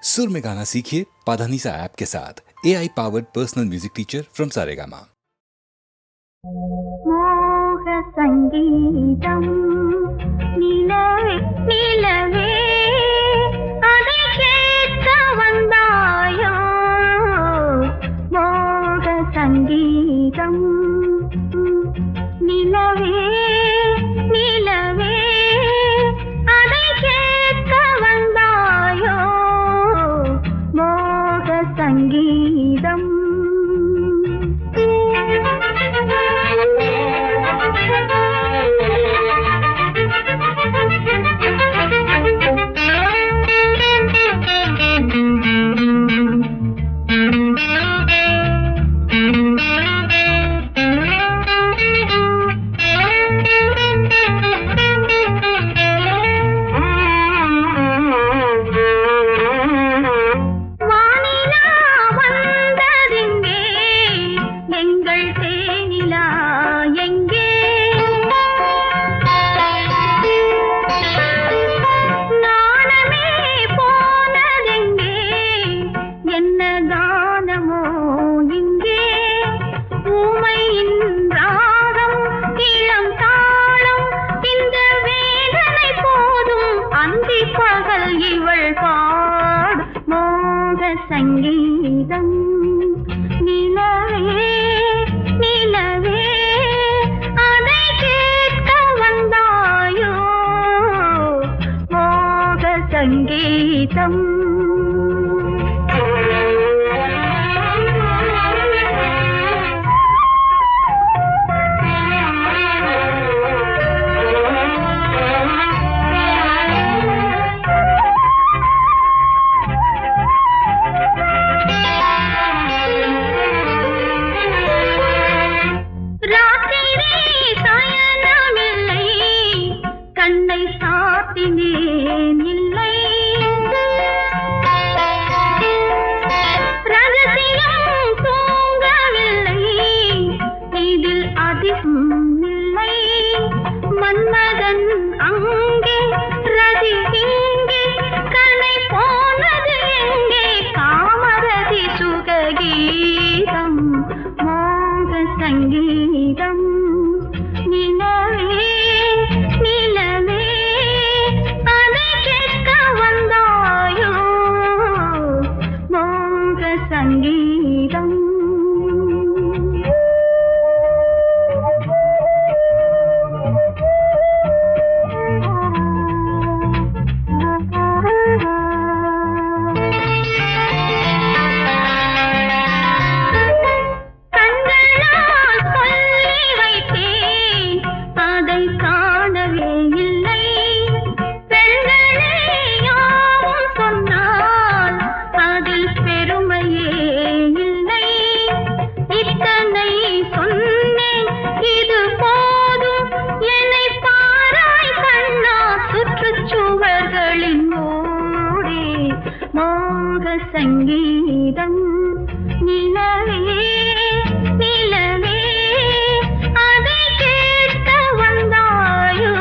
सुर में गाना सीखिए पाधानीसा ऐप के साथ। AI powered personal music teacher from Saregama. मोह संगीतम निलवे निलवे அதை கேட்க வந்தாயோ மோக சங்கீதம் நிலவே நிலவே அதை கேட்க வந்தாயோ மோக சங்கீதம் சங்கீதம் நிலவே நிலவே அதை கேட்க வந்தாயோ மோக சங்கீதம் மன்மதன் அங்கே ரதி இங்கே கனை போனது எங்கே காமரதி சுககீதம் மோக சங்கீதம் நிலவே நிலவே அதை கேட்க வந்தாயோ மோக சங்கீதம் சங்கீதம் நிலவே நிலவே அதை கேட்க வந்தாயோ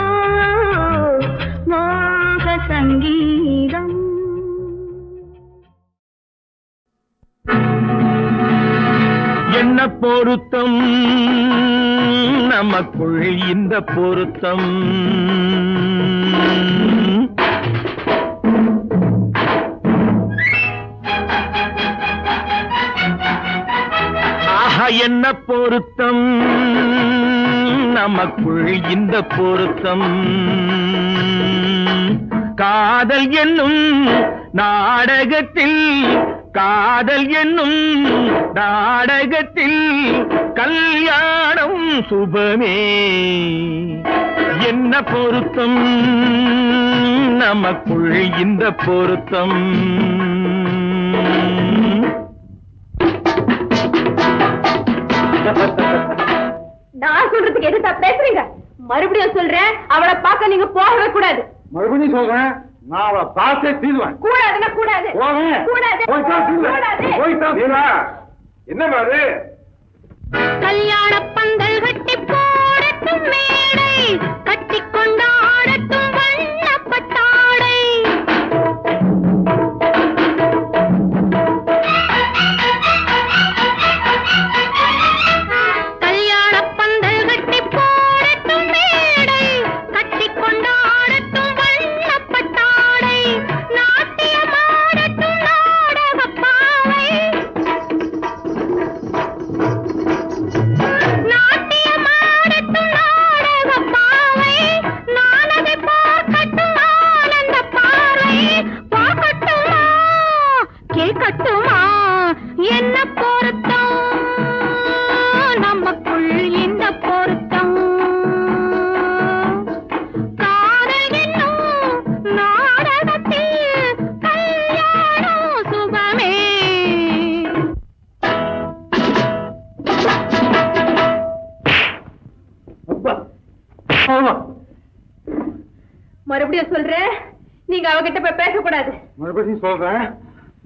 மோக சங்கீதம். என்ன பொருத்தம் நமக்குள் இந்த பொருத்தம் என்ன பொருத்தம் நமக்குள் இந்த பொருத்தம் காதல் என்னும் நாடகத்தில் காதல் என்னும் நாடகத்தில் கல்யாணம் சுபமே என்ன பொருத்தம் நமக்குள் இந்த பொருத்தம் நான் சொல்றதுக்கு எதுக்கு பேசுறீங்க? மறுபடியும் சொல்றேன், அவளை பார்க்க நீங்க போகவே கூடாது. மறுபடியும் சொல்றேன், நான் அவளை பார்த்தே தீருவேன். கூடாதுன்னா கூடாது. என்ன பாரு கல்யாண பந்தல் கட்டி போடட்டும் மேடை கட்டி கொண்டாடட்டும் வண்ணப்பட்டாடை தலையில் கட்டுமா என்ன பொருத்தம் நமக்குள் இந்த பொருத்தம் காதல் என்னும் நாடகத்தில் கல்யாணம் சுகமே மறுபடியும் சொல்றேன், நீங்க அவகிட்ட போய் பேசக்கூடாது. மறுபடியும் சொல்றேன்,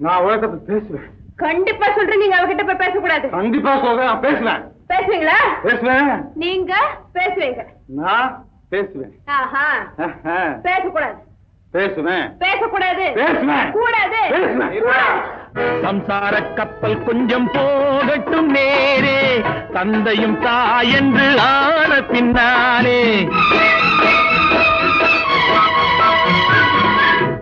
நான் அவகிட்ட பேசுவேன். கண்டிப்பா சொல்றேன், நீங்க அவகிட்ட போய் பேசக்கூடாது. கண்டிப்பா சொல்றேன், நான் பேசுவேன். பேசுவீங்களா? பேசுவேன். நீங்க பேசுவீங்க. நான் பேசுவேன். ஆஹா. பேசக்கூடாது. பேசுவேன். பேசக்கூடாது. பேசுவேன். கூடாது. பேசுவேன். சம்சார கப்பல் கொஞ்சம் போகட்டும் நேரே, தந்தையும் தாயென்று ஆன பின்னாலே.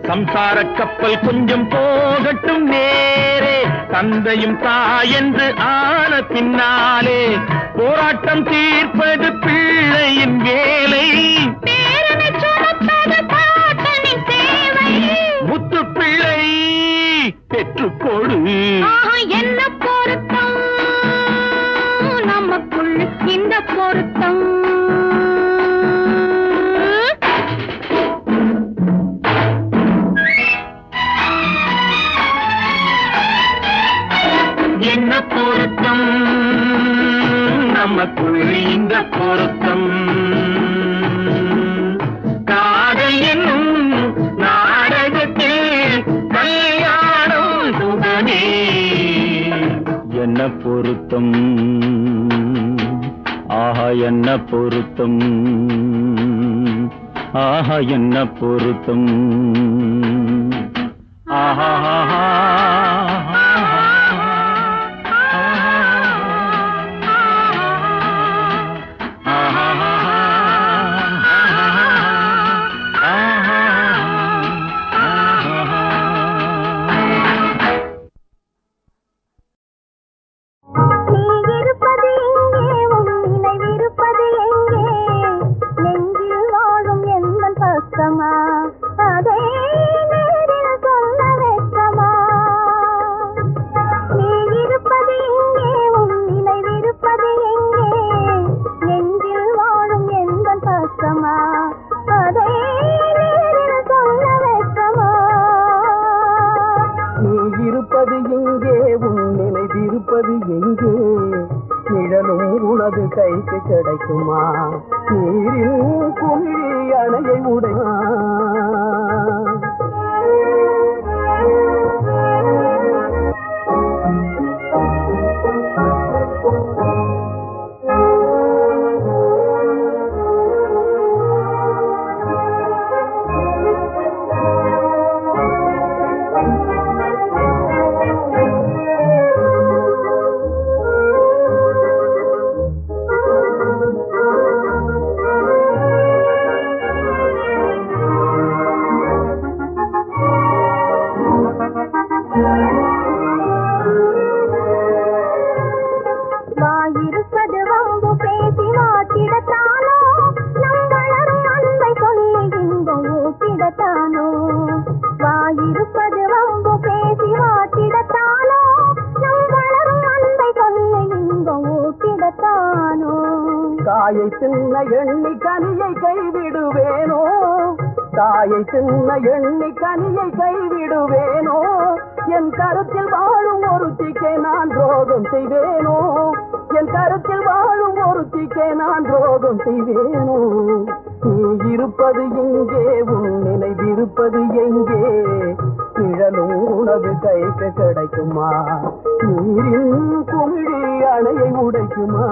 சம்சார கப்பல் கொஞ்சம் போகட்டும் நேரே, தந்தையும் தாயென்று ஆன பின்னாலே. போராட்டம் தீர்ப்பது பிள்ளையின் வேலை, பேரனை சுமப்பது பாட்டனின் தேவை. முத்து பிள்ளை பெற்றுக்கொடு. என்ன பொருத்தம் நமக்குள் இந்த பொருத்தம் என்ன பொருத்தம் நமக்குள் இந்த பொருத்தம். காதல் என்னும் நாடகத்தில் கல்யாணம் சுகமே. என்ன பொருத்தம், ஆஹா என்ன பொருத்தம், ஆஹா என்ன பொருத்தம், ஆஹா கைக்கு கிடைக்குமா? நீரின் குமிழி அணையை உடையா? தாயை தின்ன எண்ணி கனியை கைவிடுவேனோ? தாயை தின்ன எண்ணி கனியை கைவிடுவேனோ? என் கருத்தில் வாழும் ஒருத்திக்கே நான் துரோகம் செய்வேனோ? என் கருத்தில் வாழும் ஒருத்திக்கே நான் துரோகம் செய்வேனோ? நீ இருப்பது எங்கே? உன் நினைவிருப்பது எங்கே? நிழலும் உனது கைக்கு கிடைக்குமா? நீரின் குமிழி அணையை உடைக்குமா?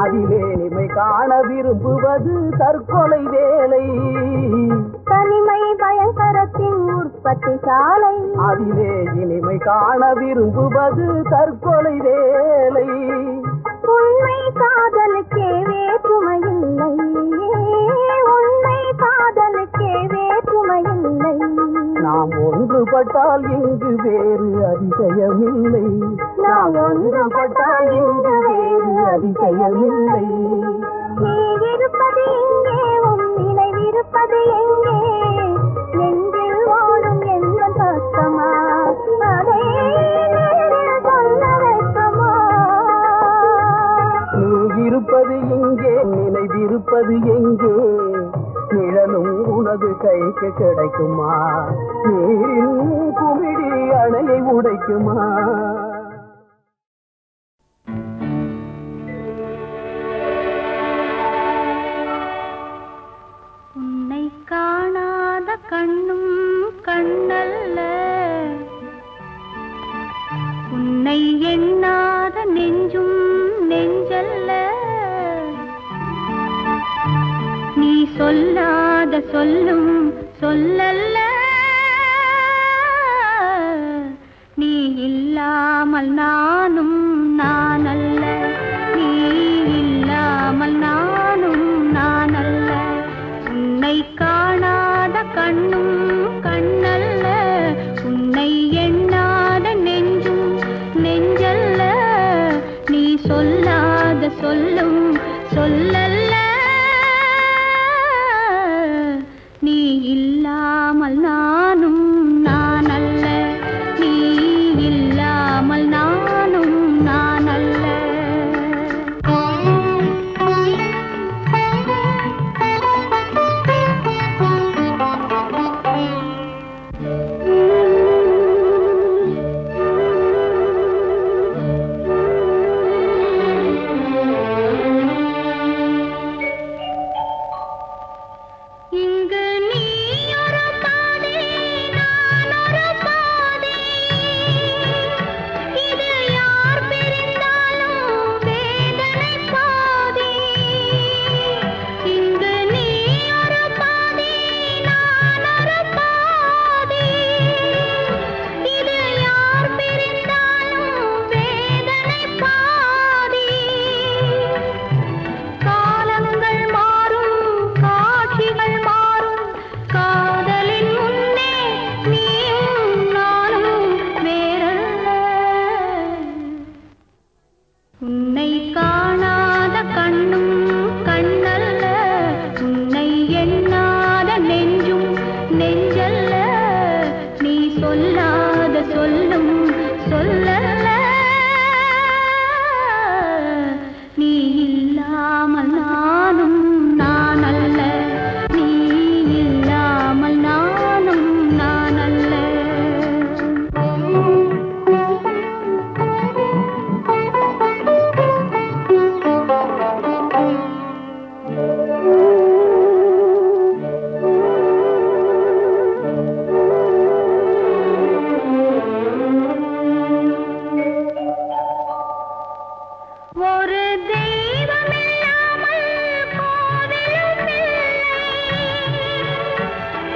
அதிலே இனிமை காண விரும்புவது தற்கொலை வேலை. தனிமை பயங்கரத்தின் உற்பத்தி சாலை. அதிலே இனிமை காண விரும்புவது தற்கொலை வேலை. உண்மை காதலுக்கே வேற்றுமையில்லை. உண்மை காதலுக்கே வேற்றுமையில்லை. நாம் ஒன்றுபட்டால் இங்கு வேறு அதிசயமில்லை. நாம் ஒன்றுபட்டால் இங்கு வேறு அதிசயமில்லை. நீ இருப்பது இங்கே, உன் நினைவிருப்பது எங்கே? நெஞ்சில் வாழும் எந்த பக்கமா, அதை நேரில் சொல்ல வைக்குமா? நீ இருப்பது இங்கே, நினைவிருப்பது எங்கே? நிழலும் உனது கைக்கு கிடைக்குமா? நீரின் குமிழி அணையை உடைக்குமா? உன்னை காணாத கண்ணும் கண்ணல்ல, உன்னை எண்ணாத நெஞ்சும் நெஞ்சல்ல. நீ சொல்லாத சொல்லும் சொல்லல்ல, நீ இல்லாமல் நானும் நானல்ல. நீ இல்லாமல் நானும் நானல்ல. உன்னை காணாத கண்ணும் கண்ணல்ல, உன்னை எண்ணாத நெஞ்சும் நெஞ்சல்ல. நீ சொல்லாத சொல்லும் சொல்லல்ல, நீ இல்லாமல் நானும் நானல்ல. நீ இல்லாமல் நானும் நானல்ல. இங்கு நீ ஒரு பாதி, நான் ஒரு பாதி. இது யார் பிரிந்தாலும் வேதனை பாதி. இங்கு நீ ஒரு பாதி, நான் ஒரு பாதி. இது யார் பிரிந்தாலும் வேதனை பாதி. காலங்கள் மாறும், காட்சிகள் மாறும், காதலின் முன்னே நீயும் நானும் வேறல்ல. உன்னை காணாத கண்ணும் கண்ணல்ல, உன்னை எண்ணாத நெஞ்சும் நெஞ்சல்ல. நீ சொல்லாத சொல்லும் சொல்லல்ல, நீ இல்லாமல் நானும் நானல்ல. நீ இல்லாமல் நானும் நானல்ல. ஒரு தெய்வமில்லாமல் கோவிலும் இல்லை,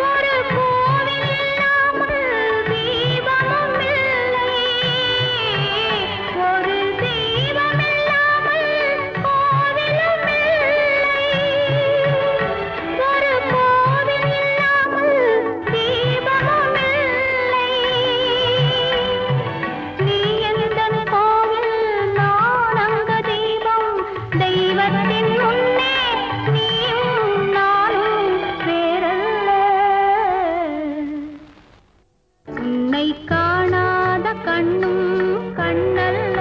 ஒரு கோவில் இல்லாமல் தீபமும் இல்லை. ஒரு தெய்வமில்லாமல் கோவிலும் இல்லை, ஒரு கோவில் இல்லாமல் தீபமும் இல்லை. நீ எந்தன் கோவில், நான் அங்க தீபம். தெய்வத்தின் முன்னே நீயும் நானும் வேறல்ல. உன்னை காணாத கண்ணும் கண்ணல்ல,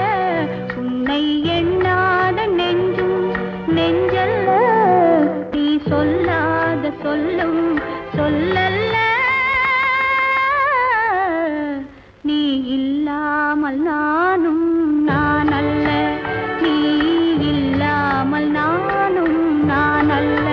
உன்னை எண்ணாத நெஞ்சும் நெஞ்சல்ல. நீ சொல்லாத சொல்லும் சொல்லல்ல, நீ இல்லாமல் நானும் நானல்ல. நீ இல்லாமல் நானும் நானல்ல.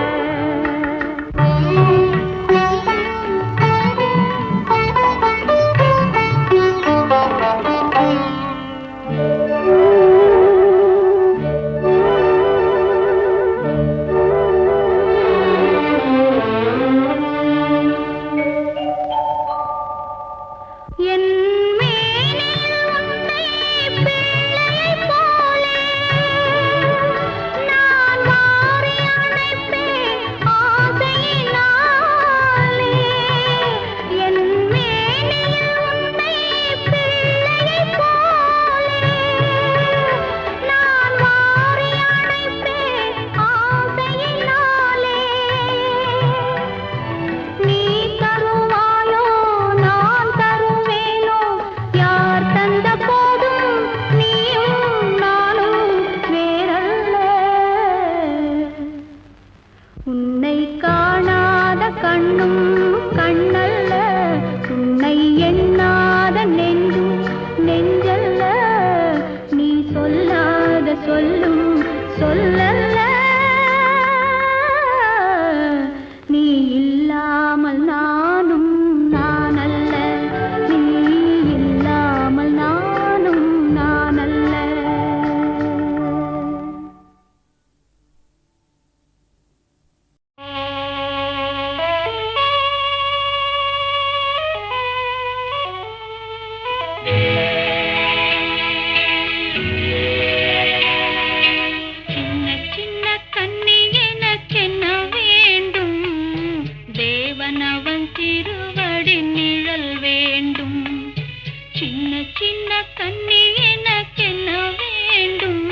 சின்ன கண்ணி எனக்கென்ன வேண்டும்,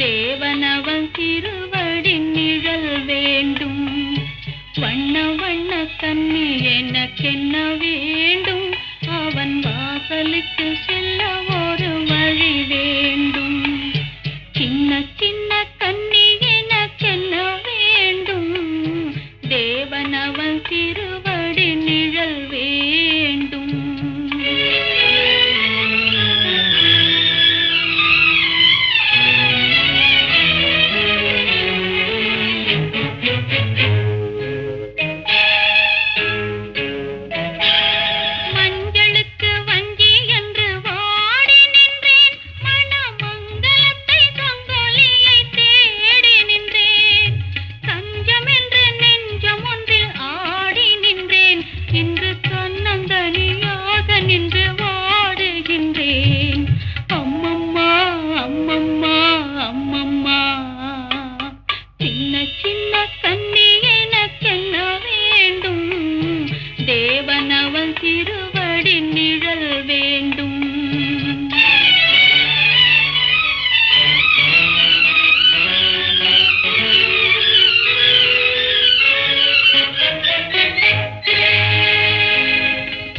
தேவனவன் திருவடி நிழல் வேண்டும். வண்ண வண்ண கண்ணி எனக்கென்ன வேண்டும், அவன் வாசலுக்கு செல்ல ஒரு வழி வேண்டும். சின்ன சின்ன கண்ணி எனக்கென்ன வேண்டும், தேவனவன் திருவடி நிழல் வேண்டும். மஞ்சளுக்கு வஞ்சி என்று வாடி நின்றேன், மணமங்கலத்தை சங்கொலியை தேடி நின்றேன். தஞ்சம் என்று நெஞ்சம் ஒன்றில் ஆடி நின்றேன், இன்று தன்னந்தனியாக நின்று வாடுகின்றேன். அம்மம்மா அம்மம்மா அம்மம்மா, சின்ன சின்ன கண்ணி எனக்கென்ன வேண்டும், தேவனவன் திருவடி நிழல் வேண்டும்.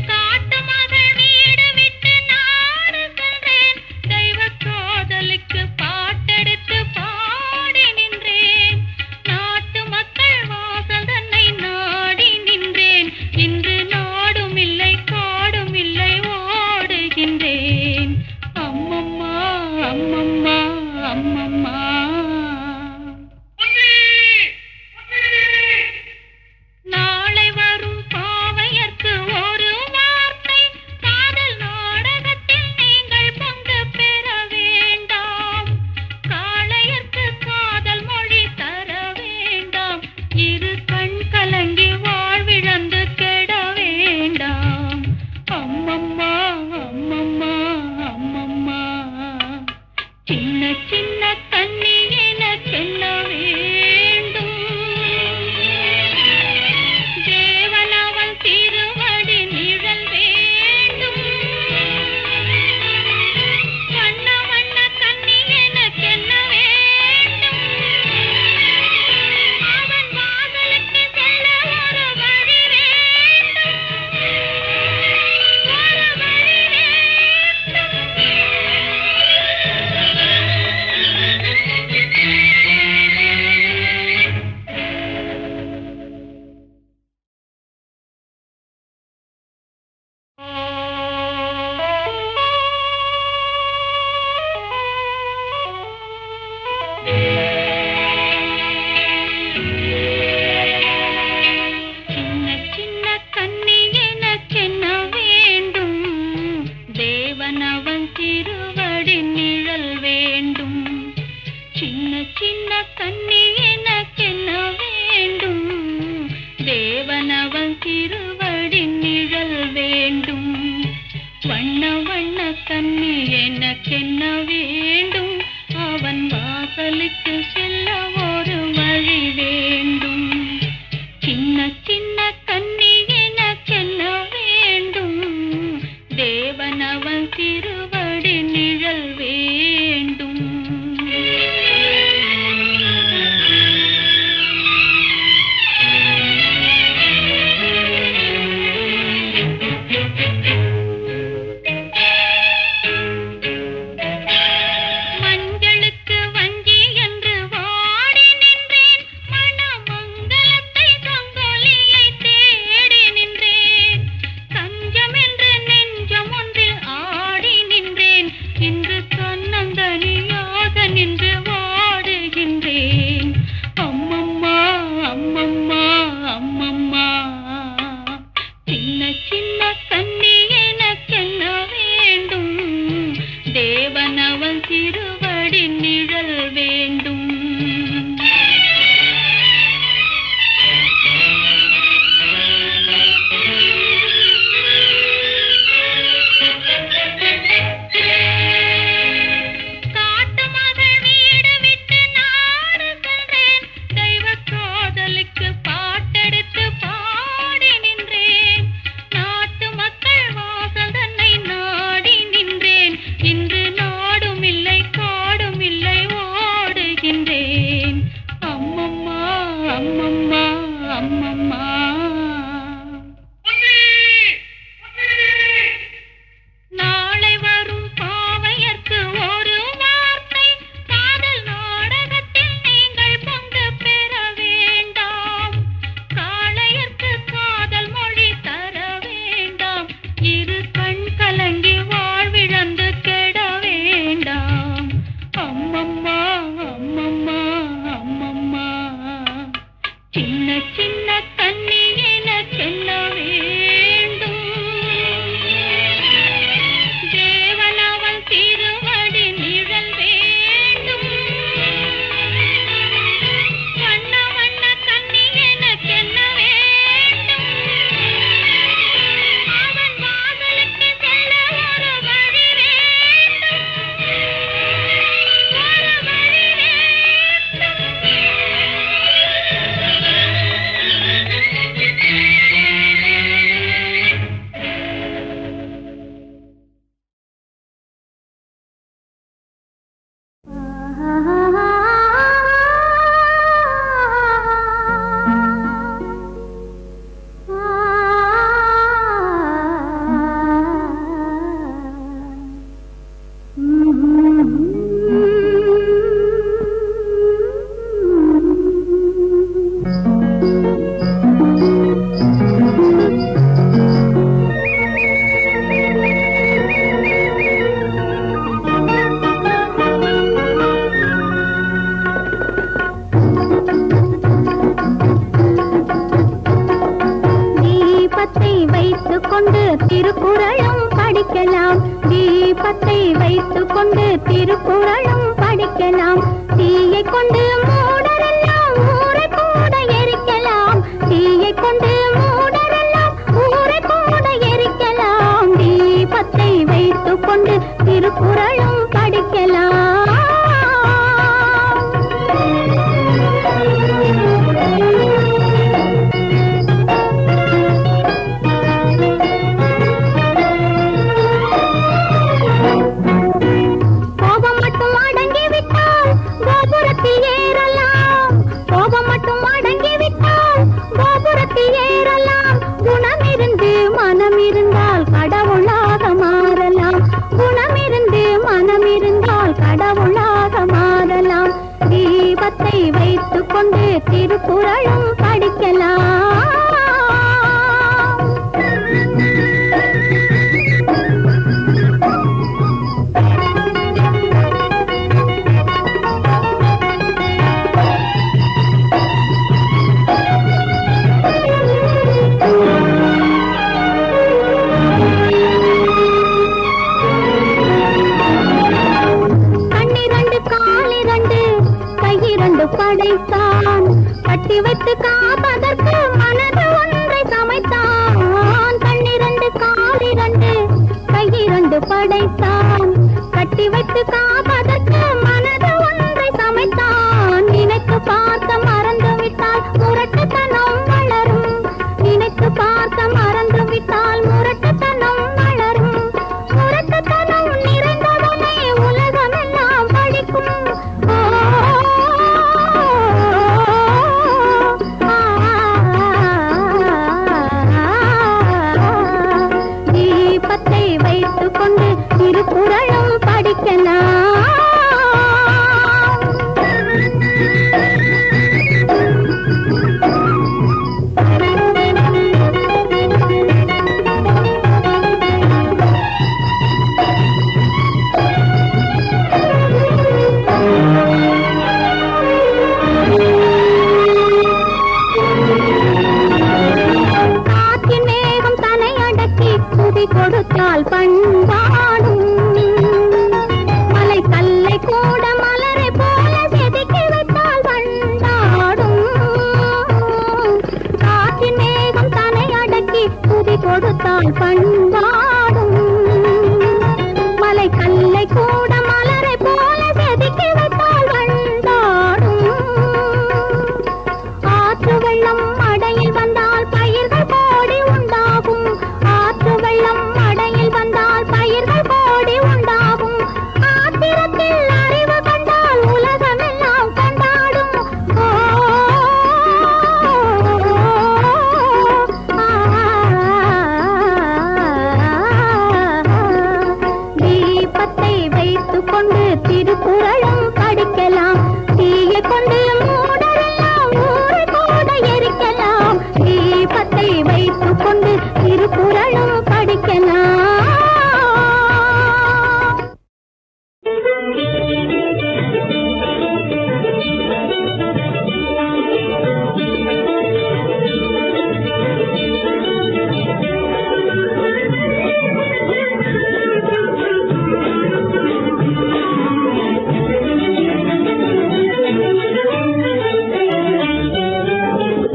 காட்டு மகள் வீடு விட்டு நாடு சென்றேன், தெய்வ காதலுக்கு பாட்டெடுத்து பாடி நின்றேன். நாட்டு மக்கள் வாசல் தன்னை நாடி நின்றேன், இன்று நாடும் இல்லை காடும் இல்லை ஓடுகின்றேன். அம்மம்மா அம்மம்மா அம்மம்மா. நாளை வரும் பாவையர்க்கு ஒரு வார்த்தை, காதல் நாடகத்தில் நீங்கள் பங்கு பெற வேண்டாம். காளையர்க்கு காதல் மொழி தர வேண்டாம், இரு கண் கலங்கி வாழ்விழந்து கெட வேண்டாம். அம்மம்மா அம்மம்மா அம்மம்மா, சின்ன சின்ன கண்ணி எனக்கென்ன வேண்டும், தேவனவன் திருவடி நிழல் வேண்டும். வண்ண வண்ண கண்ணி எனக்கென்ன வேண்டும், அவன் வாசலுக்கு செல்ல ஒரு வழி வேண்டும், ஒரு வழி வேண்டும். சின்ன சின்ன கண்ணி எனக்கென்ன வேண்டும், தேவனவன் திருவடி நிழல் வேண்டும். சின்ன சின்ன கண்ணி எனக்கென்ன வேண்டும், தேவனவன் திருவடி நிழல் வேண்டும். வண்ண வண்ண கண்ணி எனக்கென்ன வேண்டும், அவன் வாசலுக்கு செல்ல ஒரு வழி வேண்டும். சின்ன சின்ன கண்ணி எனக்கென்ன வேண்டும், தேவனவன் திருவடி நிழல் வேண்டும். மஞ்சளுக்கு வஞ்சி என்று வாடி நின்றேன், மணமங்கலத்தை தீபத்தை வைத்துக் கொண்டு திருக்குறளும் படிக்கலாம். தீயை கொண்டு மூடரெல்லாம் ஊரை கூட எரிக்கலாம். தீயை கொண்டு மூடரெல்லாம் ஊரை கூட எரிக்கலாம். தீபத்தை வைத்துக் கொண்டு திருக்குறளும் படிக்கலாம். தீபத்தை வைத்துக் கொண்டு திருக்குறளும் படிக்கலாம். படைத்தான் கட்டி வைத்து காப்பதற்கு மனது ஒன்றை சமைத்தான். கண்ணிரண்டு காலிரண்டு கையிரண்டு படைத்தான் கட்டி வைத்து காப்பதற்கு மனது ஒன்றை சமைத்தான். நினைத்து பார்க்க மறந்து விட்டால் முரட்டுத்தனம் வளரும். நினைத்து பார்க்க மறந்து விட்டால் முரட்டுத்தனம் வளரும். முரட்டுத்தனம் நிறைந்தவனை உலகமெல்லாம் படிக்கும். வைத்துக் கொண்டு திருக்குறளும் படிக்கலாம். காற்றின் மேகம் தன்னை அடக்கி புவி கொடுத்தால் பண்பாடும். மலை கல்லை கூட மலரை போல செதுக்கி வைத்தால் பண்பாடும். காற்றின் மேகம் தன்னை அடக்கி புவி கொடுத்தால் பண்பாடும். மலை கல்லை கூட மலரை போல செதுக்கி வைத்தால் பண்பாடும். ஆற்று வெள்ளம் அடையில் வந்தால் பயிர்கள் கோடி உண்டாகும். ஆற்று வெள்ளம் அடையில் வந்தால் பயிர்கள் கோடி உண்டாகும். ஆத்திரத்தில் அறிவு கண்டால் உலகமெல்லாம் கொண்டாடும். தீபத்தை வைத்துக் கொண்டு திருக்குறளும் படிக்கலாம். தீயை கொண்டு மூடரெல்லாம் ஊரை கூட எரிக்கலாம். தீபத்தை வைத்துக் கொண்டு திருக்குறளும் படிக்கலாம்.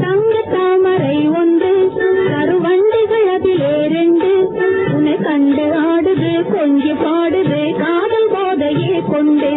தங்க தாமரை ஒன்று கருவண்டிகள் அதிலே ரெண்டு உன்னை கண்டு ஆடுது கொஞ்சி பாடுது காதல் போதையே கொண்டு